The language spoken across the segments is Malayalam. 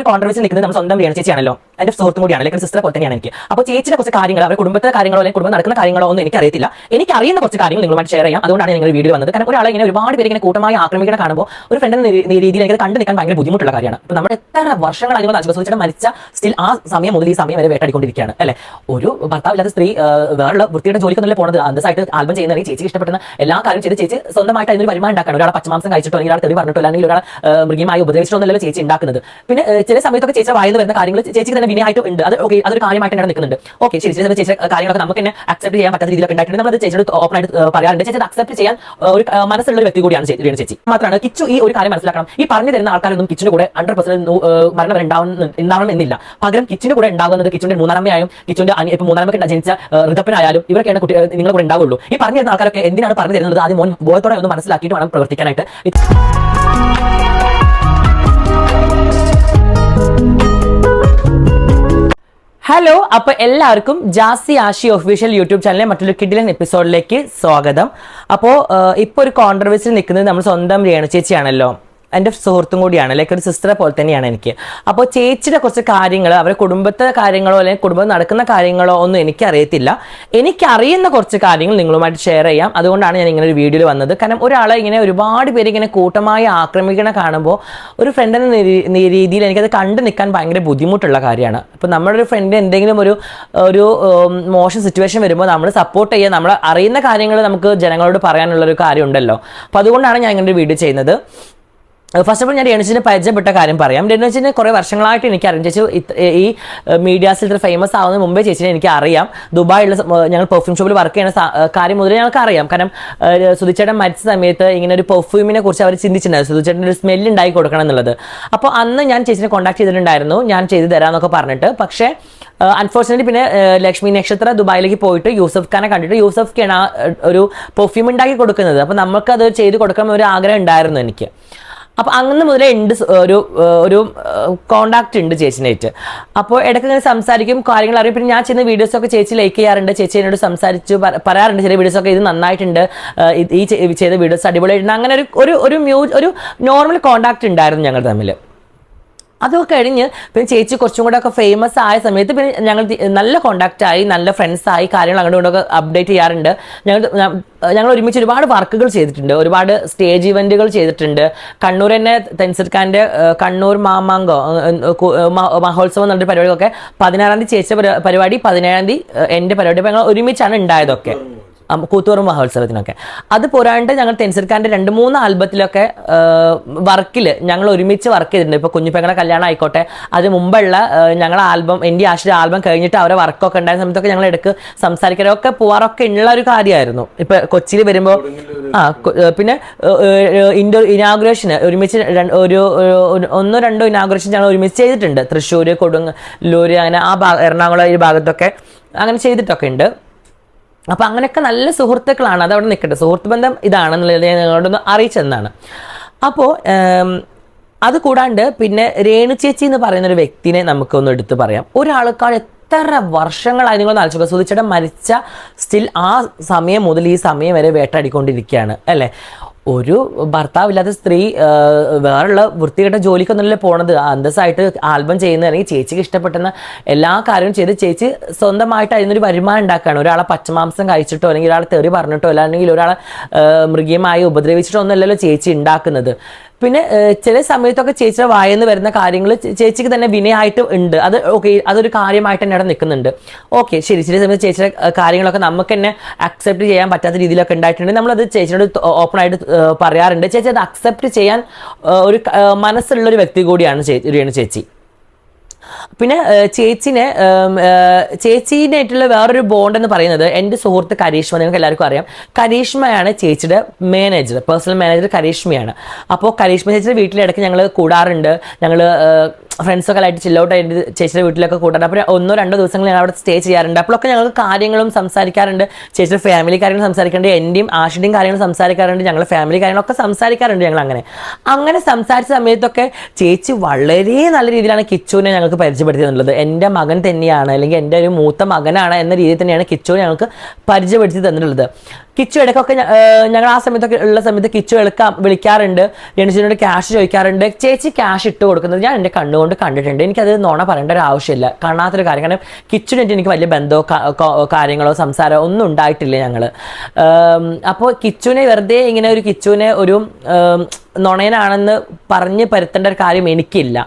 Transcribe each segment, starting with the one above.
ഒരു കോൺട്രവേഴ്സി നിൽക്കുന്നത് നമ്മൾ സ്വന്തം രേണു ചേച്ചിയാണല്ലോ, എന്റെ സുഹൃത്തും കൂടിയാണ്, അല്ലെങ്കിൽ സിസ്റ്റർ പോലെ തന്നെയാണ് എനിക്ക്. അപ്പോൾ ചേച്ചിയുടെ കുറച്ച് കാര്യങ്ങൾ, അവരുടെ കുടുംബത്തെ കാര്യങ്ങളോ അല്ലെങ്കിൽ കുടുംബം നടക്കുന്ന കാര്യങ്ങളോ ഒന്നും എനിക്ക് അറിയത്തില്ല. എനിക്ക് അറിയുന്ന കുറച്ച് കാര്യങ്ങൾ നിങ്ങളുമായിട്ട് ഷെയർ ചെയ്യാം. അതുകൊണ്ടാണ് ഞാൻ വീഡിയോ വന്നത്. കാരണം ഒരാളെ ഇങ്ങനെ ഒരുപാട് പേര് ഇങ്ങനെ കൂട്ടമായി ആക്രമിക്കണം കാണുമ്പോൾ ഒരു ഫ്രണ്ടിന്റെ രീതിയിൽ എനിക്ക് കണ്ടു നിൽക്കാൻ ഭയങ്കര ബുദ്ധിമുട്ടുള്ള കാര്യമാണ്. അപ്പോൾ നമ്മുടെ എത്ര വർഷങ്ങൾ അതിനുള്ള അശ്വസിച്ചിട്ട് മരിച്ച സ്റ്റിൽ ആ സമയം മുതൽ ഈ സമയം വരെ വേട്ടടിക്കൊണ്ടിരിക്കുകയാണ് അല്ലെ. ഒരു ഭർത്താവില്ലാത്ത സ്ത്രീ വേറെ വൃത്തിയുടെ ജോലിക്കൊന്നും പോണത്, അന്തസ്സായിട്ട് ആൽബം ചെയ്യുന്ന ചേച്ചിക്ക് ഇഷ്ടപ്പെടുന്ന എല്ലാ കാര്യം ചെയ്ത് ചേച്ചി സ്വന്തമായിട്ട് അതിനൊരു വരുമാനം ഉണ്ടാക്കണം. ഒരാളെ പച്ചമാംസം കഴിച്ചിട്ടോ അല്ലെങ്കിൽ ഒരാളെ തെറി പറഞ്ഞിട്ടോ അല്ലെങ്കിൽ ഒരാളെ മൃഗമായി ഉപദ്രവിച്ചിട്ടോ ഒന്നല്ലോ ചേച്ചി ഉണ്ടാക്കുന്നത്. പിന്നെ ചില സമയത്തൊക്കെ ചേച്ചി വായന്ന് വരുന്ന കാര്യങ്ങൾ ചേച്ചിക്ക് തന്നെ വിനയായിട്ടും ഉണ്ട്. അത് ഓക്കെ, അതൊരു കാര്യമായിട്ട് തന്നെ നിൽക്കുന്നുണ്ട്. ഓക്കെ, ശരി, ചില ചേച്ചി കാര്യങ്ങളൊക്കെ നമുക്ക് തന്നെ അക്സെപ്റ്റ് ചെയ്യാൻ പറ്റാത്ത രീതിയിലൊക്കെ ഉണ്ടായിട്ടുണ്ട്. നമ്മൾ ചേച്ചിയോട് ഓപ്പൺ ആയിട്ട് പറയാറുണ്ട്. ചേച്ചി അക്സെപ്റ്റ് ചെയ്യാൻ ഒരു മനസ്സുള്ള ഒരു വ്യക്തി കൂടിയാണ് ചേച്ചി. മാത്രമാണ് കിച്ചു ഈ ഒരു കാര്യം മനസ്സിലാക്കണം. ഈ പറഞ്ഞു തരുന്ന ആൾക്കാരൊന്നും കിച്ചിന്റെ കൂടെ 100% മരണം ഉണ്ടാവണം എന്നില്ല. പകരം കിച്ചിന്റെ കൂടെ ഉണ്ടാകുന്നത് കിച്ചുന്റെ മൂന്നാമയായും കിച്ചുന്റെ ഇപ്പൊ മൂന്നാമക്ക് ജനിച്ച ഋതപ്പനായാലും ഇവരൊക്കെയാണ് നിങ്ങളുടെ കൂടെ ഉണ്ടാവുള്ളൂ. ഈ പറഞ്ഞു തരുന്ന ആൾക്കാരൊക്കെ എന്തിനാണ് പറഞ്ഞു തരുന്നത് ആദ്യം ബോധത്തോടെ ഒന്ന് മനസ്സിലാക്കിയിട്ട് വേണം പ്രവർത്തിക്കാനായിട്ട്. ഹലോ, അപ്പൊ എല്ലാവർക്കും ജാസി ആഷി ഒഫീഷ്യൽ യൂട്യൂബ് ചാനലിലെ മറ്റൊരു കിഡിലൻ എപ്പിസോഡിലേക്ക് സ്വാഗതം. അപ്പോൾ ഇപ്പൊ ഒരു കോൺട്രവേഴ്സിയിൽ നിൽക്കുന്നത് നമ്മൾ സ്വന്തം രേണു ചേച്ചിയാണല്ലോ, എൻ്റെ സുഹൃത്തും കൂടിയാണ്, ലൈക്ക് ഒരു സിസ്റ്ററെ പോലെ തന്നെയാണ് എനിക്ക്. അപ്പോൾ ചേച്ചിയുടെ കുറച്ച് കാര്യങ്ങൾ, അവരുടെ കുടുംബത്തെ കാര്യങ്ങളോ അല്ലെങ്കിൽ കുടുംബം നടക്കുന്ന കാര്യങ്ങളോ ഒന്നും എനിക്കറിയത്തില്ല. എനിക്കറിയുന്ന കുറച്ച് കാര്യങ്ങൾ നിങ്ങളുമായിട്ട് ഷെയർ ചെയ്യാം. അതുകൊണ്ടാണ് ഞാൻ ഇങ്ങനെ ഒരു വീഡിയോയിൽ വന്നത്. കാരണം ഒരാളെ ഇങ്ങനെ ഒരുപാട് പേര് ഇങ്ങനെ കൂട്ടമായി ആക്രമിക്കണ കാണുമ്പോൾ ഒരു ഫ്രണ്ടിന്റെ രീതിയിൽ എനിക്കത് കണ്ടു നിൽക്കാൻ ഭയങ്കര ബുദ്ധിമുട്ടുള്ള കാര്യമാണ്. ഇപ്പോൾ നമ്മുടെ ഒരു ഫ്രണ്ടിന് എന്തെങ്കിലും ഒരു മോശം സിറ്റുവേഷൻ വരുമ്പോൾ നമ്മൾ സപ്പോർട്ട് ചെയ്യുക, നമ്മൾ അറിയുന്ന കാര്യങ്ങൾ നമുക്ക് ജനങ്ങളോട് പറയാനുള്ളൊരു കാര്യം ഉണ്ടല്ലോ. അപ്പോൾ അതുകൊണ്ടാണ് ഞാൻ ഇങ്ങനെ ഒരു വീഡിയോ ചെയ്യുന്നത്. ഫസ്റ്റ് ഓഫ് ഓൾ ഞാൻ രേണുചിനെ പരിചയപ്പെട്ട കാര്യം പറയാം. രേണുചിനെ കുറേ വർഷങ്ങളായിട്ട് എനിക്ക് അറിയാം. ചേച്ചി ഈ മീഡിയാസിൽ ഇത്ര ഫേമസ് ആവുന്ന മുമ്പേ ചേച്ചിനെ എനിക്ക് അറിയാം. ദുബായിലുള്ള ഞങ്ങൾ പെർഫ്യൂം ഷോപ്പിൽ വർക്ക് ചെയ്യുന്ന കാര്യം മുതലേ ഞങ്ങൾക്ക് അറിയാം. കാരണം സുധിച്ചേട്ടൻ മരിച്ച സമയത്ത് ഇങ്ങനെ ഒരു പെർഫ്യൂമിനെ കുറിച്ച് അവർ ചിന്തിച്ചിട്ടുണ്ടായിരുന്നു, സുധിച്ചേട്ടൻ ഒരു സ്മെല്ല് ഉണ്ടാക്കി കൊടുക്കണം എന്നുള്ളത്. അപ്പോൾ അന്ന് ഞാൻ ചേച്ചിനെ കോൺടാക്ട് ചെയ്തിട്ടുണ്ടായിരുന്നു, ഞാൻ ചെയ്ത് തരാമെന്നൊക്കെ പറഞ്ഞിട്ട്. പക്ഷേ അൺഫോർച്ചുനേറ്റ്ലി പിന്നെ ലക്ഷ്മി നക്ഷത്ര ദുബായിലേക്ക് പോയിട്ട് യൂസഫ് ഖാനെ കണ്ടിട്ട് യൂസഫ് ഖാൻ ഒരു പെർഫ്യൂം ഉണ്ടാക്കി കൊടുക്കുന്നത്. അപ്പോൾ നമുക്കത് ചെയ്ത് കൊടുക്കണം ഒരു ആഗ്രഹം ഉണ്ടായിരുന്നു എനിക്ക്. അപ്പോൾ അങ്ങനെ മുതലേ ഉണ്ട് ഒരു കോണ്ടാക്ട് ഉണ്ട് ചേച്ചിനായിട്ട്. അപ്പോൾ ഇടയ്ക്ക് ഇങ്ങനെ സംസാരിക്കും, കാര്യങ്ങൾ അറിയും. പിന്നെ ഞാൻ ചെയ്യുന്ന വീഡിയോസൊക്കെ ചേച്ചി ലൈക്ക് ചെയ്യാറുണ്ട്, ചേച്ചി എന്നോട് സംസാരിച്ചു പറയാറുണ്ട് ചില വീഡിയോസൊക്കെ ഇത് നന്നായിട്ടുണ്ട്, ഈ ചെയ്ത വീഡിയോസ് അടിപൊളിയായിട്ടുണ്ട്. അങ്ങനെ ഒരു നോർമൽ കോണ്ടാക്ട് ഉണ്ടായിരുന്നു ഞങ്ങൾ തമ്മിൽ. അതൊക്കെ കഴിഞ്ഞ് പിന്നെ ചേച്ചി കുറച്ചും കൂടെ ഒക്കെ ഫേമസ് ആയ സമയത്ത് പിന്നെ ഞങ്ങൾ നല്ല കോണ്ടാക്റ്റ് ആയി, നല്ല ഫ്രണ്ട്സ് ആയി, കാര്യങ്ങൾ അങ്ങോട്ടും ഇങ്ങോട്ടൊക്കെ അപ്ഡേറ്റ് ചെയ്യാറുണ്ട്. ഞങ്ങൾ ഒരുമിച്ച് ഒരുപാട് വർക്കുകൾ ചെയ്തിട്ടുണ്ട്, ഒരുപാട് സ്റ്റേജ് ഇവന്റുകൾ ചെയ്തിട്ടുണ്ട്. കണ്ണൂർ തന്നെ തെൻസിർഖാൻ്റെ കണ്ണൂർ മാമാങ്കോ മഹോത്സവം എന്നൊരു പരിപാടിയൊക്കെ 16-ാം തീയതി ചേച്ചിയുടെ പരിപാടി, 17-ാം തീയതി എൻ്റെ പരിപാടി. അപ്പോൾ ഞങ്ങൾ ഒരുമിച്ചാണ് ഉണ്ടായതൊക്കെ കൂത്തുപറമ്പ് മഹോത്സവത്തിനൊക്കെ. അത് പോരാണ്ട് ഞങ്ങൾ തെൻസിർഖാൻ്റെ 2-3 ആൽബത്തിലൊക്കെ വർക്കിൽ ഞങ്ങൾ ഒരുമിച്ച് വർക്ക് ചെയ്തിട്ടുണ്ട്. ഇപ്പോൾ കുഞ്ഞുപെങ്ങളുടെ കല്യാണം ആയിക്കോട്ടെ, അത് മുമ്പുള്ള ഞങ്ങളെ ആൽബം എൻ്റെ ആഷിയുടെ ആൽബം കഴിഞ്ഞിട്ട് അവരെ വർക്കൊക്കെ ഉണ്ടായ സമയത്തൊക്കെ ഞങ്ങൾ ഇടയ്ക്ക് സംസാരിക്കാനൊക്കെ പോവാറൊക്കെ ഉള്ള ഒരു കാര്യമായിരുന്നു. ഇപ്പം കൊച്ചിയിൽ വരുമ്പോൾ പിന്നെ ഇനാഗുറേഷന് ഒരുമിച്ച് 1-2 ഇനാഗുറേഷൻ ഞങ്ങൾ ഒരുമിച്ച് ചെയ്തിട്ടുണ്ട്. തൃശ്ശൂർ, കൊടുങ്ങല്ലൂർ, അങ്ങനെ എറണാകുളം ഈ ഭാഗത്തൊക്കെ അങ്ങനെ ചെയ്തിട്ടൊക്കെ ഉണ്ട്. അപ്പം അങ്ങനെയൊക്കെ നല്ല സുഹൃത്തുക്കളാണ്. അതവിടെ നിൽക്കട്ടെ, സുഹൃത്ത് ബന്ധം ഇതാണെന്നുള്ളത് ഞാൻ നിങ്ങളോടൊന്ന് അറിയിച്ചെന്നാണ്. അപ്പോൾ അത് കൂടാണ്ട് പിന്നെ രേണു ചേച്ചി എന്ന് പറയുന്നൊരു വ്യക്തിനെ നമുക്കൊന്ന് എടുത്ത് പറയാം. ഒരാൾക്കാൾ എത്ര വർഷങ്ങളായി നിങ്ങൾ ആലോചിക്കുക, സുധിച്ചേട്ടൻ മരിച്ച സ്റ്റിൽ ആ സമയം മുതൽ ഈ സമയം വരെ വേട്ടയാടിക്കൊണ്ടിരിക്കുകയാണ് അല്ലേ. ഒരു ഭർത്താവില്ലാത്ത സ്ത്രീ വേറെയുള്ള വൃത്തികെട്ട ജോലിക്കൊന്നുമല്ലേ പോണത്, അന്തസ്സായിട്ട് ആൽബം ചെയ്യുന്നതാണെങ്കിൽ ചേച്ചിക്ക് ഇഷ്ടപ്പെടുന്ന എല്ലാ കാര്യവും ചെയ്ത് ചേച്ചി സ്വന്തമായിട്ട് അതിനൊരു വരുമാനം ഉണ്ടാക്കുകയാണ്. ഒരാളെ പച്ചമാംസം കഴിച്ചിട്ടോ അല്ലെങ്കിൽ ഒരാളെ തെറി പറഞ്ഞിട്ടോ അല്ലെങ്കിൽ ഒരാളെ മൃഗീയമായി ഉപദ്രവിച്ചിട്ടോ ഒന്നല്ലല്ലോ ചേച്ചി ഉണ്ടാക്കുന്നത്. പിന്നെ ചില സമയത്തൊക്കെ ചേച്ചിയുടെ വായന്ന് വരുന്ന കാര്യങ്ങൾ ചേച്ചിക്ക് തന്നെ വിനയായിട്ട് ഉണ്ട്. അത് ഓക്കെ, അതൊരു കാര്യമായിട്ട് തന്നെ അവിടെ നിൽക്കുന്നുണ്ട്. ഓക്കെ, ശരി, ചില സമയത്ത് ചേച്ചിയുടെ കാര്യങ്ങളൊക്കെ നമുക്ക് തന്നെ അക്സെപ്റ്റ് ചെയ്യാൻ പറ്റാത്ത രീതിയിലൊക്കെ ഉണ്ടായിട്ടുണ്ട്. നമ്മളത് ചേച്ചിയോട് ഓപ്പണായിട്ട് പറയാറുണ്ട്. ചേച്ചി അത് അക്സെപ്റ്റ് ചെയ്യാൻ ഒരു മനസ്സുള്ളൊരു വ്യക്തി കൂടിയാണ് രേണു ചേച്ചി. പിന്നെ ചേച്ചീനായിട്ടുള്ള വേറൊരു ബോണ്ട് എന്ന് പറയുന്നത് എൻ്റെ സുഹൃത്ത് കരീഷ്മ, നിങ്ങൾക്ക് എല്ലാവർക്കും അറിയാം. കരീഷ്മയാണ് ചേച്ചിയുടെ മാനേജർ, പേഴ്സണൽ മാനേജർ കരീഷ്മയാണ്. അപ്പോൾ കരീഷ്മ ചേച്ചിയുടെ വീട്ടിലിടയ്ക്ക് ഞങ്ങൾ കൂടാറുണ്ട്. ഞങ്ങൾ ഫ്രണ്ട്സൊക്കെ ആയിട്ട് ചില്ലൗട്ട് ആയിട്ട് ചേച്ചിയുടെ വീട്ടിലൊക്കെ കൂടാറുണ്ട്. അപ്പോൾ 1-2 ദിവസങ്ങൾ ഞങ്ങൾ അവിടെ സ്റ്റേ ചെയ്യാറുണ്ട്. അപ്പോഴൊക്കെ ഞങ്ങൾക്ക് കാര്യങ്ങളും സംസാരിക്കാറുണ്ട്, ചേച്ചിയുടെ ഫാമിലി കാര്യങ്ങൾ സംസാരിക്കാറുണ്ട്, എൻ്റെയും ആഷിൻ്റെയും കാര്യങ്ങൾ സംസാരിക്കാറുണ്ട്, ഞങ്ങളുടെ ഫാമിലി കാര്യങ്ങളൊക്കെ സംസാരിക്കാറുണ്ട്. ഞങ്ങൾ അങ്ങനെ സംസാരിച്ച സമയത്തൊക്കെ ചേച്ചി വളരെ നല്ല രീതിയിലാണ് കിച്ചുവിനെ ഞങ്ങൾക്ക് പരിചയപ്പെടുത്തിയെന്നുള്ളത്. എൻ്റെ മകൻ തന്നെയാണ് അല്ലെങ്കിൽ എൻ്റെ ഒരു മൂത്ത മകനാണ് എന്ന രീതിയിൽ തന്നെയാണ് കിച്ചുവിനെ ഞങ്ങൾക്ക് പരിചയപ്പെടുത്തി തന്നിട്ടുള്ളത്. കിച്ചു ഇടയ്ക്കൊക്കെ ഞങ്ങൾ ആ സമയത്തൊക്കെ ഉള്ള സമയത്ത് കിച്ചു വിളിക്കാറുണ്ട്, രണിച്ചിനോട് ക്യാഷ് ചോദിക്കാറുണ്ട്. ചേച്ചി ക്യാഷ് ഇട്ട് കൊടുക്കുന്നത് ഞാൻ എൻ്റെ കണ്ണുകൊണ്ട് കൊണ്ട് കണ്ടിട്ടുണ്ട്. എനിക്കത് നുണ പറയേണ്ട ഒരു ആവശ്യമില്ല, കാണാത്തൊരു കാര്യം. കാരണം കിച്ചുനായിട്ട് എനിക്ക് വലിയ ബന്ധമോ കാര്യങ്ങളോ സംസാരമോ ഒന്നും ഉണ്ടായിട്ടില്ല ഞങ്ങൾ. അപ്പോൾ കിച്ചുവിനെ വെറുതെ ഇങ്ങനെ കിച്ചുവിനെ ഒരു നുണയനാണെന്ന് പറഞ്ഞ് പരത്തേണ്ട ഒരു കാര്യം എനിക്കില്ല.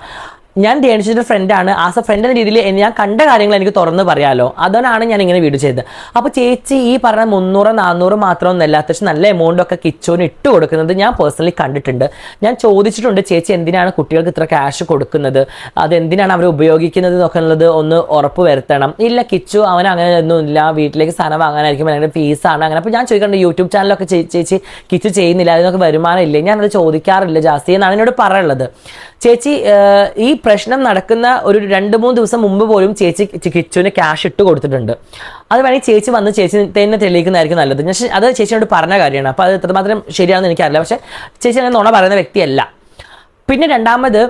ഞാൻ രേണുചേച്ചിയുടെ ഫ്രണ്ടാണ്. ആസ് എ ഫ്രണ്ട് എന്ന രീതിയിൽ ഞാൻ കണ്ട കാര്യങ്ങൾ എനിക്ക് തുറന്ന് പറയാമല്ലോ, അതുകൊണ്ടാണ് ഞാൻ ഇങ്ങനെ വീഡിയോ ചെയ്തത്. അപ്പോൾ ചേച്ചി ഈ പറഞ്ഞ 300-400 മാത്രമൊന്നുമല്ല, അത്യാവശ്യം നല്ല എമൗണ്ട് ഒക്കെ കിച്ചുവിന് ഇട്ട് കൊടുക്കുന്നത് ഞാൻ പേഴ്സണലി കണ്ടിട്ടുണ്ട്. ഞാൻ ചോദിച്ചിട്ടുണ്ട്, ചേച്ചി എന്തിനാണ് കുട്ടികൾക്ക് ഇത്ര ക്യാഷ് കൊടുക്കുന്നത്, അതെന്തിനാണ് അവർ ഉപയോഗിക്കുന്നത് എന്നൊക്കെ ഉള്ളത് ഒന്ന് ഉറപ്പ് വരുത്തണം. ഇല്ല കിച്ചു അവൻ അങ്ങനെ ഒന്നുമില്ല, വീട്ടിലേക്ക് സാധനം വാങ്ങാനായിരിക്കും ഭയങ്കര ഫീസാണ് അങ്ങനെ. അപ്പോൾ ഞാൻ ചോദിക്കുന്നുണ്ട്, യൂട്യൂബ് ചാനലൊക്കെ ചേച്ചി കിച്ചു ചെയ്യുന്നില്ല, അതിനൊക്കെ വരുമാനം ഇല്ലേ? ഞാനത് ചോദിക്കാറില്ല ജാസ്തി എന്നാണ് എന്നോട് പറയാനുള്ളത്. ചേച്ചി ഈ പ്രശ്നം നടക്കുന്ന ഒരു 2-3 ദിവസം മുമ്പ് പോലും ചേച്ചി കിച്ചുവിന് ക്യാഷ് ഇട്ട് കൊടുത്തിട്ടുണ്ട്. അത് വേണമെങ്കിൽ ചേച്ചി വന്ന് ചേച്ചി തന്നെ തെളിയിക്കുന്നതായിരിക്കും നല്ലത്. ഞാൻ അത് ചേച്ചിയോട് പറഞ്ഞ കാര്യമാണ്. അപ്പോൾ അത് എത്രമാത്രം ശരിയാണെന്ന് എനിക്കറിയില്ല. പക്ഷേ ചേച്ചി അങ്ങനെ നുണ പറയുന്ന വ്യക്തിയല്ല. പിന്നെ രണ്ടാമത്,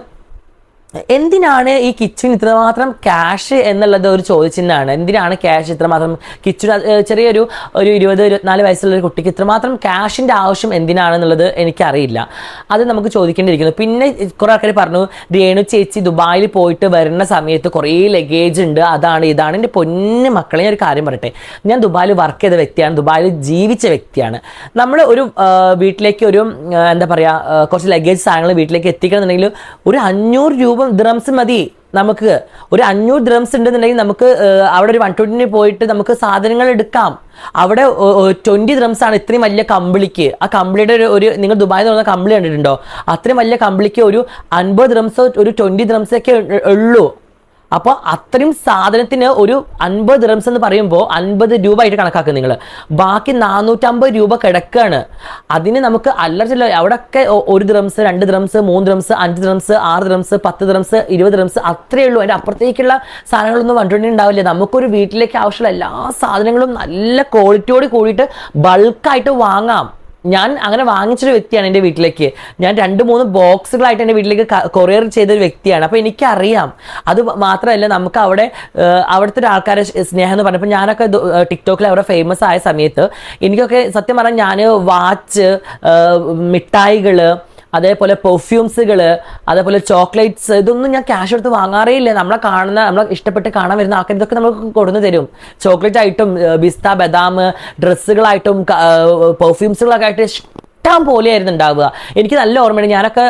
എന്തിനാണ് ഈ കിച്ചുവിന് ഇത്രമാത്രം ക്യാഷ് എന്നുള്ളത് ഒരു ചോദിച്ചിട്ടാണ്. എന്തിനാണ് ക്യാഷ് ഇത്രമാത്രം കിച്ചു ചെറിയൊരു 20-24 വയസ്സുള്ള ഒരു കുട്ടിക്ക് ഇത്രമാത്രം ക്യാഷിൻ്റെ ആവശ്യം എന്തിനാണെന്നുള്ളത് എനിക്കറിയില്ല. അത് നമുക്ക് ചോദിക്കേണ്ടിയിരിക്കുന്നു. പിന്നെ കുറേ ആൾക്കാർ പറഞ്ഞു, രേണു ചേച്ചി ദുബായിൽ പോയിട്ട് വരുന്ന സമയത്ത് കുറേ ലഗേജ് ഉണ്ട്, അതാണ് ഇതാണ്. എൻ്റെ പൊന്നു മക്കളെ, ഞാൻ ഒരു കാര്യം പറയട്ടെ, ഞാൻ ദുബായിൽ വർക്ക് ചെയ്ത വ്യക്തിയാണ്, ദുബായിൽ ജീവിച്ച വ്യക്തിയാണ്. നമ്മൾ ഒരു വീട്ടിലേക്ക് ഒരു എന്താ പറയുക, കുറച്ച് ലഗേജ് സാധനങ്ങൾ വീട്ടിലേക്ക് എത്തിക്കണമെന്നുണ്ടെങ്കിൽ ഒരു 500 ദിർഹംസ് മതി. നമുക്ക് ഒരു 500 ദിർഹംസ് ഉണ്ടെന്നുണ്ടെങ്കിൽ നമുക്ക് അവിടെ ഒരു 120 പോയിട്ട് നമുക്ക് സാധനങ്ങൾ എടുക്കാം. അവിടെ 20 ദിർഹംസ് ആണ് ഇത്രയും വലിയ കമ്പിളിക്ക്. ആ കമ്പിളിയുടെ ഒരു നിങ്ങൾ ദുബായിൽ നിന്ന് കമ്പിളി കണ്ടിട്ടുണ്ടോ? അത്രയും വലിയ കമ്പിളിക്ക് ഒരു 50 ദിർഹംസോ ഒരു 20 ദിർഹംസൊക്കെ ഉള്ളൂ. അപ്പോൾ അത്രയും സാധനത്തിന് ഒരു 50 ദിർഹംസ് എന്ന് പറയുമ്പോൾ 50 രൂപ ആയിട്ട് കണക്കാക്കുക നിങ്ങൾ. ബാക്കി 450 രൂപ കിടക്കുകയാണ്. അതിന് നമുക്ക് അല്ലറ അവിടെയൊക്കെ 1 dirhams, 2 dirhams, 3 dirhams, 5 dirhams, 6 dirhams, 10 dirhams, 20 dirhams അത്രയേ ഉള്ളൂ. അതിൻ്റെ അപ്പുറത്തേക്കുള്ള സാധനങ്ങളൊന്നും വണ്ടിട്ടുണ്ടെങ്കിൽ ഉണ്ടാവില്ല. നമുക്കൊരു വീട്ടിലേക്ക് ആവശ്യമുള്ള എല്ലാ സാധനങ്ങളും നല്ല ക്വാളിറ്റിയോട് കൂടിയിട്ട് ബൾക്കായിട്ട് വാങ്ങാം. ഞാൻ അങ്ങനെ വാങ്ങിച്ചൊരു വ്യക്തിയാണ് എൻ്റെ വീട്ടിലേക്ക്. ഞാൻ 2-3 ബോക്സുകളായിട്ട് എൻ്റെ വീട്ടിലേക്ക് കൊറിയർ ചെയ്തൊരു വ്യക്തിയാണ്. അപ്പോൾ എനിക്കറിയാം. അത് മാത്രമല്ല, നമുക്ക് അവിടുത്തെ ഒരു ആൾക്കാരെ സ്നേഹം എന്ന് പറഞ്ഞപ്പോൾ ഞാനൊക്കെ ടിക്ടോക്കിൽ അവിടെ ഫേമസ് ആയ സമയത്ത് എനിക്കൊക്കെ സത്യം പറഞ്ഞാൽ ഞാൻ വാച്ച്, മിഠായികൾ, അതേപോലെ പെർഫ്യൂംസുകൾ, അതേപോലെ ചോക്ലേറ്റ്സ്, ഇതൊന്നും ഞാൻ ക്യാഷ് എടുത്ത് വാങ്ങാറേ ഇല്ല. നമ്മളെ ഇഷ്ടപ്പെട്ട് കാണാൻ വരുന്ന ആൾക്കാർ ഇതൊക്കെ നമുക്ക് കൊടുന്നു തരും. ചോക്ലേറ്റ് ആയിട്ടും പിസ്ത ബദാം, ഡ്രസ്സുകളായിട്ടും പെർഫ്യൂംസുകളൊക്കെ ആയിട്ട് ഇഷ്ടം പോലെയായിരുന്നു ഉണ്ടാവുക. എനിക്ക് നല്ല ഓർമ്മയുണ്ട്. ഞാനൊക്കെ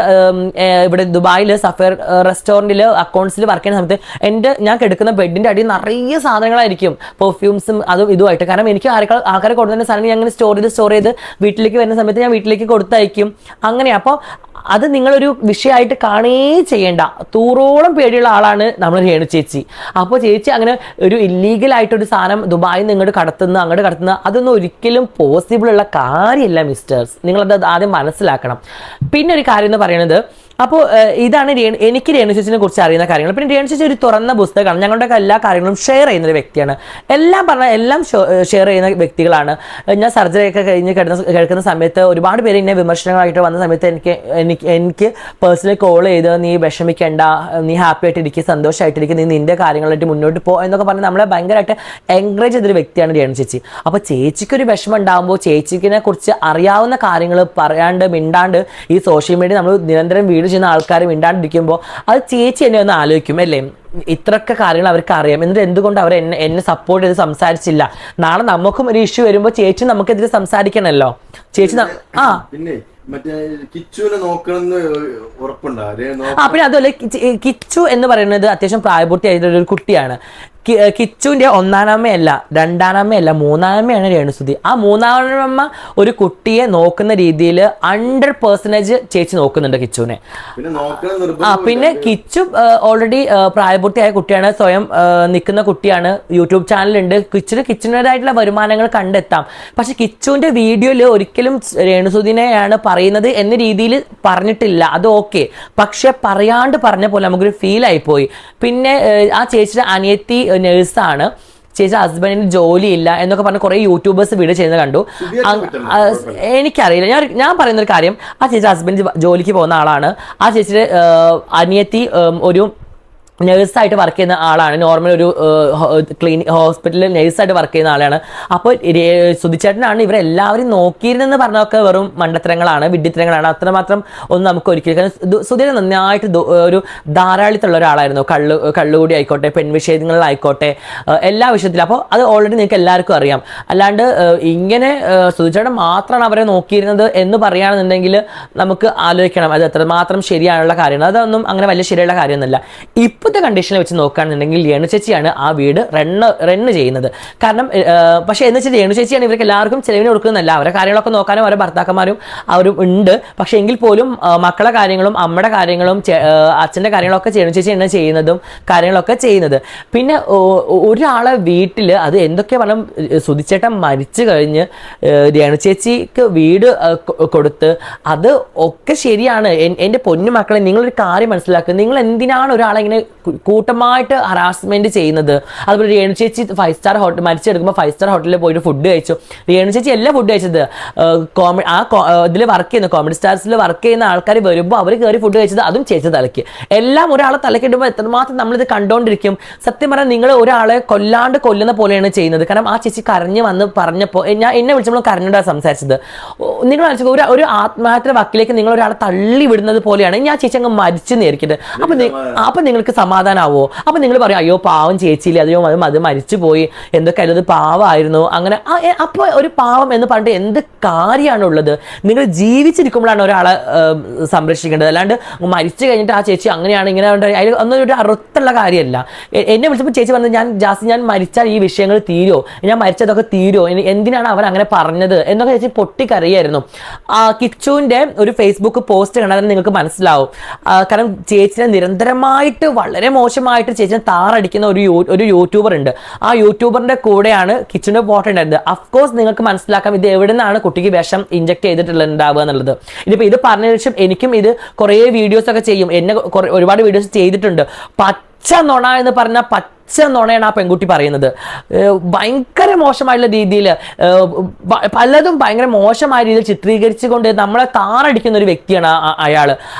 ഇവിടെ ദുബായിൽ സഫയർ റെസ്റ്റോറൻറ്റിൽ അക്കൗണ്ട്സിൽ വർക്ക് ചെയ്യുന്ന സമയത്ത് ഞാൻ കിടക്കുന്ന ബെഡിൻ്റെ അടിയിൽ നിറയെ സാധനങ്ങളായിരിക്കും, പെർഫ്യൂംസും അതും ഇതുമായിട്ട്. കാരണം എനിക്ക് ആൾക്കാരെ കൊടുക്കുന്ന സാധനം ഞാൻ അങ്ങനെ സ്റ്റോർ ചെയ്ത് വീട്ടിലേക്ക് വരുന്ന സമയത്ത് ഞാൻ വീട്ടിലേക്ക് കൊടുത്തയക്കും. അങ്ങനെ അപ്പോൾ അത് നിങ്ങളൊരു വിഷയമായിട്ട് കാണേ ചെയ്യേണ്ട. തൂറോളം പേടിയുള്ള ആളാണ് നമ്മൾ രേണു ചേച്ചി. അപ്പോൾ ചേച്ചി അങ്ങനെ ഒരു ഇല്ലീഗലായിട്ടൊരു സാധനം ദുബായിൽ നിന്ന് അങ്ങോട്ട് കടത്തുന്ന അതൊന്നും ഒരിക്കലും പോസിബിൾ ഉള്ള കാര്യമല്ല മിസ്റ്റേഴ്സ്. നിങ്ങളത് ആദ്യം മനസ്സിലാക്കണം. പിന്നെ ഒരു കാര്യം എന്ന് പറയുന്നത്, അപ്പോൾ ഇതാണ് എനിക്ക് രേണു ചേച്ചിനെ കുറിച്ച് അറിയുന്ന കാര്യങ്ങൾ. പിന്നെ രേണു ചേച്ചി ഒരു തുറന്ന പുസ്തകമാണ്. ഞങ്ങളുടെ എല്ലാ കാര്യങ്ങളും ഷെയർ ചെയ്യുന്ന ഒരു വ്യക്തിയാണ്. എല്ലാം ഷെയർ ചെയ്യുന്ന വ്യക്തികളാണ്. ഞാൻ സർജറി ഒക്കെ കഴിഞ്ഞ് കിടക്കുന്ന സമയത്ത് ഒരുപാട് പേര് ഇങ്ങനെ വിമർശനങ്ങളായിട്ട് വന്ന സമയത്ത് എനിക്ക് പേഴ്സണലി കോൾ ചെയ്ത്, നീ വിഷമിക്കേണ്ട, നീ ഹാപ്പി ആയിട്ടിരിക്കുക, സന്തോഷമായിട്ടിരിക്കുക, നീ നിന്റെ കാര്യങ്ങളായിട്ട് മുന്നോട്ട് പോ എന്നൊക്കെ പറഞ്ഞ് നമ്മളെ ഭയങ്കരമായിട്ട് എൻകറേജ് ചെയ്തൊരു വ്യക്തിയാണ് രേണു ചേച്ചി. അപ്പോൾ ചേച്ചിക്കൊരു വിഷമം ഉണ്ടാകുമ്പോൾ ചേച്ചിക്കിനെ കുറിച്ച് അറിയാവുന്ന കാര്യങ്ങൾ പറയാണ്ട് മിണ്ടാണ്ട് ഈ സോഷ്യൽ മീഡിയ നമ്മൾ നിരന്തരം വീഡിയോ ചെയ്യുന്ന ആൾക്കാർ മിണ്ടാണ്ടിരിക്കുമ്പോൾ അത് ചേച്ചി എന്നെ ഒന്ന് ആലോചിക്കും, അല്ലേ? ഇത്രയൊക്കെ കാര്യങ്ങൾ അവർക്ക് അറിയാം, എന്നിട്ട് എന്തുകൊണ്ട് അവർ എന്നെ സപ്പോർട്ട് ചെയ്ത് സംസാരിച്ചില്ല? നാളെ നമുക്കും ഒരു ഇഷ്യൂ വരുമ്പോൾ ചേച്ചി നമുക്കെതിരെ സംസാരിക്കണമല്ലോ. ചേച്ചി പിന്നെ മറ്റേ കിച്ചുവിനെ നോക്കണമെന്ന് ഉറപ്പുണ്ടോ? പിന്നെ അതുപോലെ കിച്ചു എന്ന് പറയുന്നത് അത്യാവശ്യം പ്രായപൂർത്തിയായിട്ടുള്ള ഒരു കുട്ടിയാണ്. കിച്ചുവിന്റെ 1-ാമയല്ല 2-ാമയല്ല 3-ാമയാണ് രേണുസുതി. ആ 3-ാമ ഒരു കുട്ടിയെ നോക്കുന്ന രീതിയിൽ 100% ചേച്ചി നോക്കുന്നുണ്ട് കിച്ചുവിനെ. പിന്നെ കിച്ചു ഓൾറെഡി പ്രായപൂർത്തിയായ കുട്ടിയാണ്, സ്വയം നിൽക്കുന്ന കുട്ടിയാണ്, യൂട്യൂബ് ചാനലുണ്ട്. കിച്ചുവിൻ്റെതായിട്ടുള്ള വരുമാനങ്ങൾ കണ്ടെത്താം. പക്ഷെ കിച്ചുവിന്റെ വീഡിയോയിൽ ഒരിക്കലും രേണുസുതിനെയാണ് പറയുന്നത് എന്ന രീതിയിൽ പറഞ്ഞിട്ടില്ല. അത് ഓക്കെ, പക്ഷെ പറയാണ്ട് പറഞ്ഞ പോലെ നമുക്കൊരു ഫീൽ ആയിപ്പോയി. പിന്നെ ആ ചേച്ചിയുടെ അനിയത്തി നേഴ്സാണ്, ചേച്ചി ഹസ്ബൻഡിന് ജോലിയില്ല എന്നൊക്കെ പറഞ്ഞ് കുറേ യൂട്യൂബേഴ്സ് വീഡിയോ ചെയ്യുന്നത് കണ്ടു. എനിക്കറിയില്ല. ഞാൻ പറയുന്നൊരു കാര്യം, ആ ചേച്ചി ഹസ്ബൻഡ് ജോലിക്ക് പോകുന്ന ആളാണ്. ആ ചേച്ചിയുടെ അനിയത്തി ഒരു നേഴ്സായിട്ട് വർക്ക് ചെയ്യുന്ന ആളാണ്. നോർമൽ ഒരു ഹോസ്പിറ്റലിൽ നേഴ്സായിട്ട് വർക്ക് ചെയ്യുന്ന ആളാണ്. അപ്പോൾ സുധിച്ചേട്ടനാണ് ഇവരെല്ലാവരും നോക്കിയിരുന്നെന്ന് പറഞ്ഞതൊക്കെ വെറും മണ്ടത്തരങ്ങളാണ്, വിഡ്ഢിത്തരങ്ങളാണ്. അത്രമാത്രം ഒന്നും നമുക്ക് ഒരിക്കലും, കാരണം സുധീരൻ നന്നായിട്ട് ഒരു ധാരാളിത്തമുള്ള ഒരാളായിരുന്നു. കള്ളുകൂടി ആയിക്കോട്ടെ, പെൺവിഷയങ്ങളിലായിക്കോട്ടെ, എല്ലാ വിഷയത്തിലും. അപ്പോൾ അത് ഓൾറെഡി നിങ്ങൾക്ക് എല്ലാവർക്കും അറിയാം. അല്ലാണ്ട് ഇങ്ങനെ സുധിച്ചേട്ടൻ മാത്രമാണ് അവരെ നോക്കിയിരുന്നത് എന്ന് പറയുകയാണെന്നുണ്ടെങ്കിൽ നമുക്ക് ആലോചിക്കണം അത് എത്രമാത്രം ശരിയായുള്ള കാര്യമാണ്. അതൊന്നും അങ്ങനെ വലിയ ശരിയുള്ള കാര്യമൊന്നുമല്ല. ഇപ്പോഴത്തെ കണ്ടീഷനിൽ വെച്ച് നോക്കുകയാണെന്നുണ്ടെങ്കിൽ രേണു ചേച്ചിയാണ് ആ വീട് റണ്ണ് ചെയ്യുന്നത്. കാരണം പക്ഷേ എന്ന് വെച്ചാൽ രേണു ചേച്ചിയാണ് ഇവർക്ക് എല്ലാവർക്കും ചിലവിന് കൊടുക്കുന്നതല്ല. അവരെ കാര്യങ്ങളൊക്കെ നോക്കാനും അവരെ ഭർത്താക്കന്മാരും അവരും ഉണ്ട്. പക്ഷേ എങ്കിൽ പോലും മക്കളെ കാര്യങ്ങളും അമ്മയുടെ കാര്യങ്ങളും അച്ഛൻ്റെ കാര്യങ്ങളൊക്കെ രേണു ചേച്ചിയാണ് ചെയ്യുന്നതും കാര്യങ്ങളൊക്കെ ചെയ്യുന്നത്. പിന്നെ ഒരാളെ വീട്ടിൽ അത് എന്തൊക്കെ പറഞ്ഞാൽ സുധിച്ചേട്ടൻ മരിച്ചു കഴിഞ്ഞ് രേണു ചേച്ചിക്ക് വീട് കൊടുത്ത് അത് ഒക്കെ ശരിയാണ്. എൻ്റെ പൊന്നു മക്കളെ, നിങ്ങളൊരു കാര്യം മനസ്സിലാക്കുക. നിങ്ങൾ എന്തിനാണ് ഒരാളെ ഇങ്ങനെ കൂട്ടമായിട്ട് ഹറാസ്മെന്റ് ചെയ്യുന്നത്? അതുപോലെ രേണു ചേച്ചി 5 സ്റ്റാർ ഹോട്ടൽ മരിച്ചെടുക്കുമ്പോൾ 5 സ്റ്റാർ ഹോട്ടലിൽ പോയിട്ട് ഫുഡ് കഴിച്ചു. രേണു ചേച്ചി എല്ലാം ഫുഡ് കഴിച്ചത് ഇതിൽ വർക്ക് ചെയ്യുന്ന കോമഡി സ്റ്റാർസിൽ വർക്ക് ചെയ്യുന്ന ആൾക്കാർ വരുമ്പോൾ അവർ കയറി ഫുഡ് കഴിച്ചത് അതും ചേച്ചി തലയ്ക്ക്. എല്ലാം ഒരാളെ തലക്കിടുമ്പോൾ എത്രമാത്രം നമ്മളിത് കണ്ടുകൊണ്ടിരിക്കും. സത്യം പറഞ്ഞാൽ നിങ്ങൾ ഒരാളെ കൊല്ലുന്ന പോലെയാണ് ചെയ്യുന്നത്. കാരണം ആ ചേച്ചി കരഞ്ഞ് വന്ന് പറഞ്ഞപ്പോൾ എന്നെ വിളിച്ചപ്പോൾ കരഞ്ഞോണ്ടാണ് സംസാരിച്ചത്. നിങ്ങൾ ഒരു ആത്മഹത്യയുടെ വക്കിലേക്ക് നിങ്ങൾ ഒരാളെ തള്ളി വിടുന്നത് പോലെയാണ്. ഞാൻ ചേച്ചി അങ്ങ് മരിച്ചെന്ന് വിചാരിക്കരുത്. അപ്പൊ നിങ്ങൾക്ക് സമാധാനമാവോ? അപ്പൊ നിങ്ങൾ പറയും അയ്യോ പാവം ചേച്ചിയില്ലേ, അതെയോ അത് മരിച്ചു പോയി, എന്തൊക്കെയായാലും അത് പാവമായിരുന്നു. അങ്ങനെ അപ്പൊ ഒരു പാവം എന്ന് പറഞ്ഞിട്ട് എന്ത് കാര്യമാണുള്ളത്? നിങ്ങൾ ജീവിച്ചിരിക്കുമ്പോഴാണ് ഒരാളെ സംരക്ഷിക്കേണ്ടത്. അല്ലാണ്ട് മരിച്ചു കഴിഞ്ഞിട്ട് ആ ചേച്ചി അങ്ങനെയാണ് ഇങ്ങനെ അതിൽ ഒന്നും ഒരു അറുത്തുള്ള കാര്യമല്ല. എന്നെ വിളിച്ചപ്പോൾ ചേച്ചി പറഞ്ഞത് ഞാൻ മരിച്ചാൽ ഈ വിഷയങ്ങൾ തീരോ, ഞാൻ മരിച്ചതൊക്കെ തീരോ, എന്തിനാണ് അവർ അങ്ങനെ പറഞ്ഞത് എന്നൊക്കെ ചേച്ചി പൊട്ടിക്കറിയായിരുന്നു. കിച്ചുവിന്റെ ഒരു ഫേസ്ബുക്ക് പോസ്റ്റ് കണ്ടാൽ നിങ്ങൾക്ക് മനസ്സിലാവും. കാരണം ചേച്ചിനെ നിരന്തരമായിട്ട് വളരെ മോശമായിട്ട് ചേച്ചിനെ താറടിക്കുന്ന ഒരു യൂട്യൂബർ ഉണ്ട്. ആ യൂട്യൂബറിന്റെ കൂടെയാണ് കിച്ചുവിന്റെ ഫോട്ടോ ഉണ്ടായിരുന്നത്. അഫ്കോഴ്സ് നിങ്ങൾക്ക് മനസ്സിലാക്കാം ഇത് എവിടെ നിന്നാണ് കുട്ടിക്ക് വിഷം ഇഞ്ചക്ട് ചെയ്തിട്ടുണ്ടാവുക എന്നുള്ളത്. ഇതിപ്പോൾ ഇത് പറഞ്ഞ ശേഷം എനിക്കും ഇത് കുറേ വീഡിയോസ് ഒക്കെ ചെയ്യും, എന്നെ ഒരുപാട് വീഡിയോസ് ചെയ്തിട്ടുണ്ട്. പച്ച നുണ എന്ന് പറഞ്ഞാൽ ാണ് ആ പെൺകുട്ടി പറയുന്നത്. ഭയങ്കര മോശമായിട്ടുള്ള രീതിയിൽ പലതും ഭയങ്കര മോശമായ രീതിയിൽ ചിത്രീകരിച്ചുകൊണ്ട് നമ്മളെ താറടിക്കുന്ന ഒരു വ്യക്തിയാണ് അയാൾ.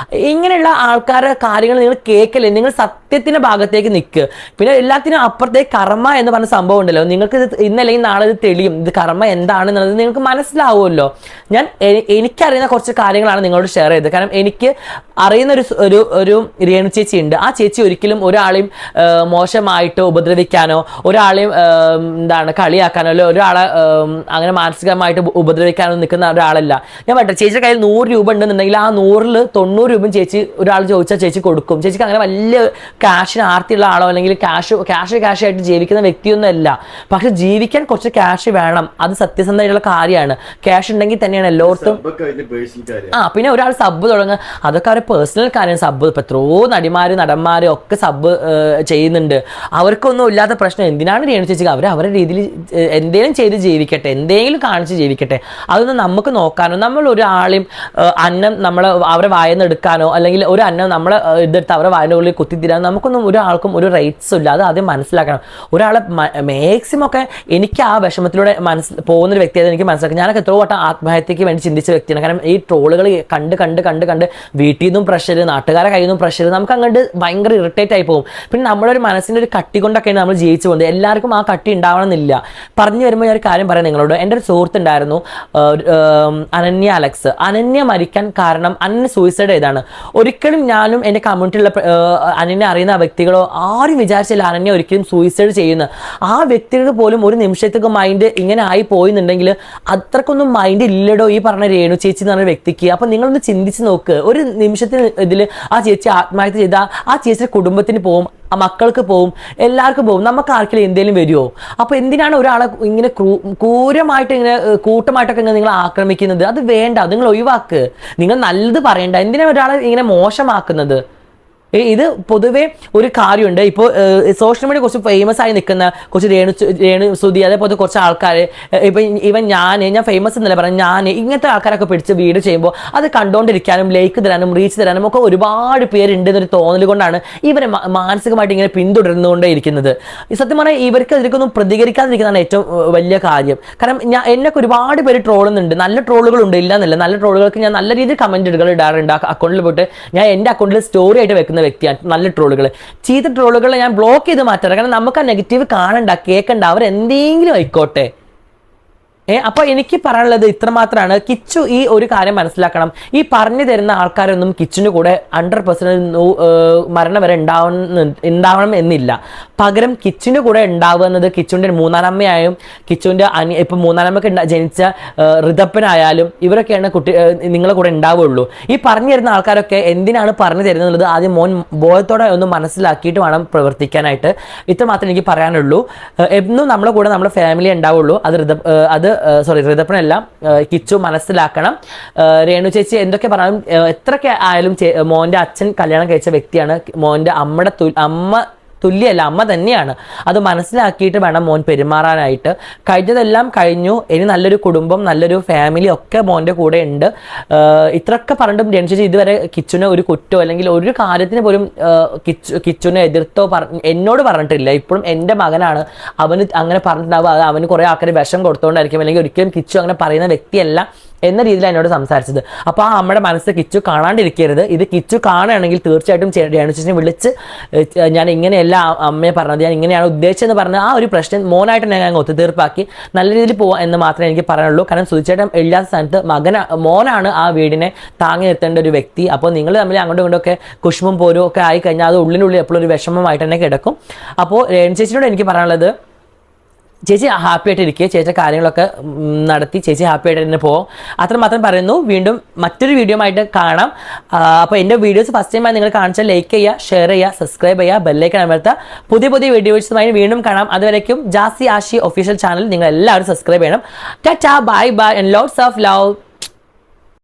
ഇങ്ങനെയുള്ള ആൾക്കാരുടെ കാര്യങ്ങൾ നിങ്ങൾ കേൾക്കല്ലേ, നിങ്ങൾ സത്യത്തിന്റെ ഭാഗത്തേക്ക് നിൽക്കുക. പിന്നെ എല്ലാത്തിനും അപ്പുറത്തേക്ക് കർമ്മ എന്ന് പറഞ്ഞ സംഭവം ഉണ്ടല്ലോ, നിങ്ങൾക്ക് ഇത് ഇന്നല്ലെങ്കിൽ നാളെ ഇത് തെളിയും. ഇത് കർമ്മ എന്താണെന്നുള്ളത് നിങ്ങൾക്ക് മനസ്സിലാവുമല്ലോ. എനിക്കറിയുന്ന കുറച്ച് കാര്യങ്ങളാണ് നിങ്ങളോട് ഷെയർ ചെയ്തത്. കാരണം എനിക്ക് അറിയുന്ന ഒരു രേണു ചേച്ചി ഉണ്ട്. ആ ചേച്ചി ഒരിക്കലും ഒരാളെയും മോശമായിട്ട് ഉപദ്രവിക്കാനോ ഒരാളെയും കളിയാക്കാനോ അല്ലെ ഒരാളെ അങ്ങനെ മാനസികമായിട്ട് ഉപദ്രവിക്കാനോ നിൽക്കുന്ന ഒരാളല്ല. ഞാൻ പറയട്ടെ, ചേച്ചിയുടെ കയ്യിൽ 100 രൂപ ഉണ്ടെന്നുണ്ടെങ്കിൽ ആ 100-ൽ 90 രൂപയും ചേച്ചി ഒരാൾ ചോദിച്ചാൽ ചേച്ചി കൊടുക്കും. ചേച്ചിക്ക് അങ്ങനെ വലിയ ക്യാഷിന് ആർത്തിയുള്ള ആളോ അല്ലെങ്കിൽ ക്യാഷായിട്ട് ജീവിക്കുന്ന വ്യക്തിയൊന്നും അല്ല. പക്ഷെ ജീവിക്കാൻ കുറച്ച് ക്യാഷ് വേണം, അത് സത്യസന്ധമായിട്ടുള്ള കാര്യമാണ്. ക്യാഷ് ഉണ്ടെങ്കിൽ തന്നെയാണ് എല്ലായിടത്തും. പിന്നെ ഒരാൾ സബ്ബ് തുടങ്ങുക, അതൊക്കെ അവരുടെ പേഴ്സണൽ കാര്യം. സബ്ബ് ഇപ്പം എത്രയോ നടന്മാരും ഒക്കെ സബ്ബ് ചെയ്യുന്നുണ്ട്. അവർക്കൊന്നും ഇല്ലാത്ത പ്രശ്നം എന്തിനാണ് രേണു ചേച്ചിക്ക്? അവരുടെ രീതിയിൽ എന്തെങ്കിലും ചെയ്ത് ജീവിക്കട്ടെ, എന്തെങ്കിലും കാണിച്ച് ജീവിക്കട്ടെ. അതൊന്നും നമുക്ക് നോക്കാനോ നമ്മൾ ഒരാളെയും അന്നം അവരെ വായന്ന് എടുക്കാനോ അല്ലെങ്കിൽ ഒരു അന്നം നമ്മളെ ഇതെടുത്ത് അവരെ വായൻ്റെ ഉള്ളിൽ കുത്തിത്തിരാനോ നമുക്കൊന്നും ഒരാൾക്കും ഒരു റൈറ്റ്സും ഇല്ല. അത് ആദ്യം മനസ്സിലാക്കണം. ഒരാളെ മാക്സിമം ഒക്കെ എനിക്ക് ആ വിഷമത്തിലൂടെ പോകുന്നൊരു വ്യക്തിയായത് എനിക്ക് മനസ്സിലാക്കാം. ഞാനൊക്കെ എത്രയോ വട്ടം ആത്മഹത്യക്ക് വേണ്ടി ചിന്തിച്ച വ്യക്തിയാണ്. കാരണം ഈ ട്രോളുകൾ കണ്ട് വീട്ടിൽ നിന്നും പ്രഷർ, നാട്ടുകാരെ കയ്യിൽ നിന്നും പ്രഷർ, നമുക്ക് അങ്ങോട്ട് ഭയങ്കര ഇറിറ്റേറ്റ് ആയി പോകും. പിന്നെ നമ്മുടെ ഒരു മനസ്സിൻ്റെ ഒരു കട്ടി കൊണ്ടൊക്കെയാണ് നമ്മൾ ജീവിച്ചു പോകുന്നത്. എല്ലാവർക്കും ആ കട്ടി ഉണ്ടാവണമെന്നില്ല. പറഞ്ഞു വരുമ്പോൾ ഞാൻ ഒരു കാര്യം പറയാം നിങ്ങളോട്. എൻ്റെ ഒരു സുഹൃത്തുണ്ടായിരുന്നു അനന്യ അലക്സ്. അനന്യ മരിക്കാൻ കാരണം അനന്യ സൂയിസൈഡ് ചെയ്താണ്. ഒരിക്കലും ഞാനും എൻ്റെ കമ്മ്യൂണിറ്റിയിലുള്ള അനന്യ അറിയുന്ന വ്യക്തികളോ ആരും വിചാരിച്ചില്ല അനന്യ ഒരിക്കലും സൂയിസൈഡ് ചെയ്യുന്ന. ആ വ്യക്തികൾക്ക് പോലും ഒരു നിമിഷത്തേക്ക് മൈൻഡ് ഇങ്ങനെ ആയി പോയിന്നുണ്ടെങ്കിൽ അത്രക്കൊന്നും മൈൻഡ് ഇല്ലടോ ഈ പറഞ്ഞ രേണു ചേച്ചി എന്ന് പറഞ്ഞ വ്യക്തിക്ക്. അപ്പം നിങ്ങളൊന്ന് ചിന്തിച്ച് നോക്ക്. ഒരു നിമിഷത്തിന് ഇതിൽ ആ ചേച്ചി ആത്മഹത്യ ചെയ്താൽ ആ ചേച്ചിയുടെ കുടുംബത്തിന് പോവും, ആ മക്കൾക്ക് പോവും, എല്ലാവർക്കും പോവും. നമുക്ക് ആർക്കെങ്കിലും എന്തെങ്കിലും വരുമോ? അപ്പോൾ എന്തിനാണ് ഒരാളെ ഇങ്ങനെ ക്രൂരമായിട്ട് ഇങ്ങനെ കൂട്ടമായിട്ടൊക്കെ നിങ്ങൾ ആക്രമിക്കുന്നത്? അത് വേണ്ട, നിങ്ങൾ ഒഴിവാക്ക്. നിങ്ങൾ നല്ലത് പറയണ്ട. എന്തിനാണ് ഒരാളെ ഇങ്ങനെ മോശമാക്കുന്നത്? ഇത് പൊതുവേ ഒരു കാര്യമുണ്ട്. ഇപ്പോൾ സോഷ്യൽ മീഡിയ കുറച്ച് ഫേമസ് ആയി നിൽക്കുന്ന കുറച്ച് രേണു സുധി അതേപോലെ കുറച്ച് ആൾക്കാർ, ഇപ്പം ഞാൻ ഫേമസ് എന്നല്ല പറയാം, ഞാൻ ഇങ്ങനത്തെ ആൾക്കാരൊക്കെ പിടിച്ച് വീഡിയോ ചെയ്യുമ്പോൾ അത് കണ്ടുകൊണ്ടിരിക്കാനും ലൈക്ക് തരാനും റീച്ച് തരാനും ഒക്കെ ഒരുപാട് പേരുണ്ടെന്നൊരു തോന്നൽ കൊണ്ടാണ് ഇവരെ മാനസികമായിട്ട് ഇങ്ങനെ പിന്തുടർന്നുകൊണ്ടേ ഇരിക്കുന്നത്. സത്യം പറഞ്ഞാൽ ഇവർക്ക് അതിലേക്കൊന്നും പ്രതികരിക്കാതിരിക്കുന്നതാണ് ഏറ്റവും വലിയ കാര്യം. കാരണം എന്നൊക്കെ ഒരുപാട് പേര് ട്രോളുന്നുണ്ട്. നല്ല ട്രോളുകളുണ്ട്, ഇല്ല എന്നല്ല. നല്ല ട്രോളുകൾക്ക് ഞാൻ നല്ല രീതിയിൽ കമൻറ്റുകൾ ഇടാറുണ്ട്. അക്കൗണ്ടിൽ പോയിട്ട് ഞാൻ എൻ്റെ അക്കൗണ്ടിൽ സ്റ്റോറി ആയിട്ട് വെക്കുന്നത് വരുന്ന വ്യക്തിയാണ്. നല്ല ട്രോളുകൾ, ചീത്ത ട്രോളുകൾ ഞാൻ ബ്ലോക്ക് ചെയ്ത് മാറ്റാറ്. കാരണം നമുക്ക് ആ നെഗറ്റീവ് കാണണ്ട, കേൾക്കണ്ട, അവരെന്തെങ്കിലും ആയിക്കോട്ടെ. അപ്പോൾ എനിക്ക് പറയാനുള്ളത് ഇത്രമാത്രമാണ്. കിച്ചു ഈ ഒരു കാര്യം മനസ്സിലാക്കണം. ഈ പറഞ്ഞു തരുന്ന ആൾക്കാരൊന്നും കിച്ചുവിൻ്റെ കൂടെ 100% മരണം വരെ ഉണ്ടാവണം എന്നില്ല. പകരം കിച്ചുവിൻ്റെ കൂടെ ഉണ്ടാവുന്നത് കിച്ചുവിൻ്റെ മൂന്നാനമ്മയായും കിച്ചുവിൻ്റെ ഇപ്പം മൂന്നാനമ്മക്ക് ജനിച്ച ഋതപ്പനായാലും ഇവരൊക്കെയാണ് നിങ്ങളെ കൂടെ ഉണ്ടാവുള്ളൂ. ഈ പറഞ്ഞു തരുന്ന ആൾക്കാരൊക്കെ എന്തിനാണ് പറഞ്ഞു തരുന്നത് ആദ്യം ബോധത്തോടെ ഒന്ന് മനസ്സിലാക്കിയിട്ട് വേണം പ്രവർത്തിക്കാനായിട്ട്. ഇത്രമാത്രം എനിക്ക് പറയാനുള്ളൂ. എന്നും നമ്മളെ കൂടെ നമ്മുടെ ഫാമിലി ഉണ്ടാവുള്ളൂ. അത് ഋതപ്പനല്ല, കിച്ചു മനസ്സിലാക്കണം. രേണു ചേച്ചി എന്തൊക്കെ പറഞ്ഞാലും എത്രയൊക്കെ ആയാലും മോൻ്റെ അച്ഛൻ കല്യാണം കഴിച്ച വ്യക്തിയാണ്. മോൻ്റെ അമ്മ തുല്യമല്ല, അമ്മ തന്നെയാണ്. അത് മനസ്സിലാക്കിയിട്ട് വേണം മോൻ പെരുമാറാനായിട്ട്. കഴിഞ്ഞതെല്ലാം കഴിഞ്ഞു. ഇനി നല്ലൊരു കുടുംബം, നല്ലൊരു ഫാമിലി ഒക്കെ മോൻ്റെ കൂടെ ഉണ്ട്. ഇത്രയൊക്കെ പറഞ്ഞിട്ടും രേണു ചേച്ചി ഇതുവരെ കിച്ചുവിനെ ഒരു കുറ്റോ അല്ലെങ്കിൽ ഒരു കാര്യത്തിന് പോലും കിച്ചുവിനെ എതിർത്തോ എന്നോട് പറഞ്ഞിട്ടില്ല. ഇപ്പോഴും എൻ്റെ മകനാണ്, അവന് അങ്ങനെ പറഞ്ഞിട്ടുണ്ടാവുക, അത് അവന് കുറേ ആൾക്കാർ വിഷം കൊടുത്തുകൊണ്ടായിരിക്കും, അല്ലെങ്കിൽ ഒരിക്കലും കിച്ചു അങ്ങനെ പറയുന്ന വ്യക്തിയല്ല എന്ന രീതിയിലാണ് എന്നോട് സംസാരിച്ചത്. അപ്പോൾ ആ അമ്മയുടെ മനസ്സ് കിച്ചു കാണാണ്ടിരിക്കരുത്. ഇത് കിച്ചു കാണുകയാണെങ്കിൽ തീർച്ചയായിട്ടും രേണു ചേച്ചിനെ വിളിച്ച് ഞാൻ ഇങ്ങനെയല്ല അമ്മയെ പറഞ്ഞത്, ഞാൻ ഇങ്ങനെയാണ് ഉദ്ദേശിച്ചതെന്ന് പറഞ്ഞ് ആ ഒരു പ്രശ്നം മോനായിട്ട് തന്നെ ഞാൻ ഒത്തുതീർപ്പാക്കി നല്ല രീതിയിൽ പോവാം എന്ന് മാത്രമേ എനിക്ക് പറയാനുള്ളൂ. കാരണം സുധിച്ചേട്ടൻ ഇല്ലാത്ത സ്ഥാനത്ത് മോനാണ് ആ വീടിനെ താങ്ങി നിർത്തേണ്ട ഒരു വ്യക്തി. അപ്പോൾ നിങ്ങൾ തമ്മിൽ അങ്ങോട്ടും ഇങ്ങോട്ടൊക്കെ കുഷ്മും പോരും ഒക്കെ ആയി കഴിഞ്ഞാൽ അത് ഉള്ളിനുള്ളിൽ എപ്പോഴും ഒരു വിഷമമായിട്ട് തന്നെ കിടക്കും. അപ്പോൾ രേണു ചേച്ചിയോട് എനിക്ക് പറയാനുള്ളത്, ചേച്ചി ഹാപ്പി ആയിട്ടിരിക്കുക, ചേച്ചിയുടെ കാര്യങ്ങളൊക്കെ നടത്തി ചേച്ചി ഹാപ്പി ആയിട്ട് തന്നെ പോകും. അത്രമാത്രം പറയുന്നു. വീണ്ടും മറ്റൊരു വീഡിയോ ആയിട്ട് കാണാം. അപ്പോൾ എൻ്റെ വീഡിയോസ് ഫസ്റ്റ് ടൈമായി നിങ്ങൾ കാണിച്ചാൽ ലൈക്ക് ചെയ്യുക, ഷെയർ ചെയ്യുക, സബ്സ്ക്രൈബ് ചെയ്യുക, ബെല്ലൈക്കൺ അമർത്തുക. പുതിയ വീഡിയോസുമായി വീണ്ടും കാണാം. അതുവരേക്കും ജാസി ആഷി ഒഫീഷ്യൽ ചാനൽ നിങ്ങൾ എല്ലാവരും സബ്സ്ക്രൈബ് ചെയ്യണം. Tata, bye bye and lots of love.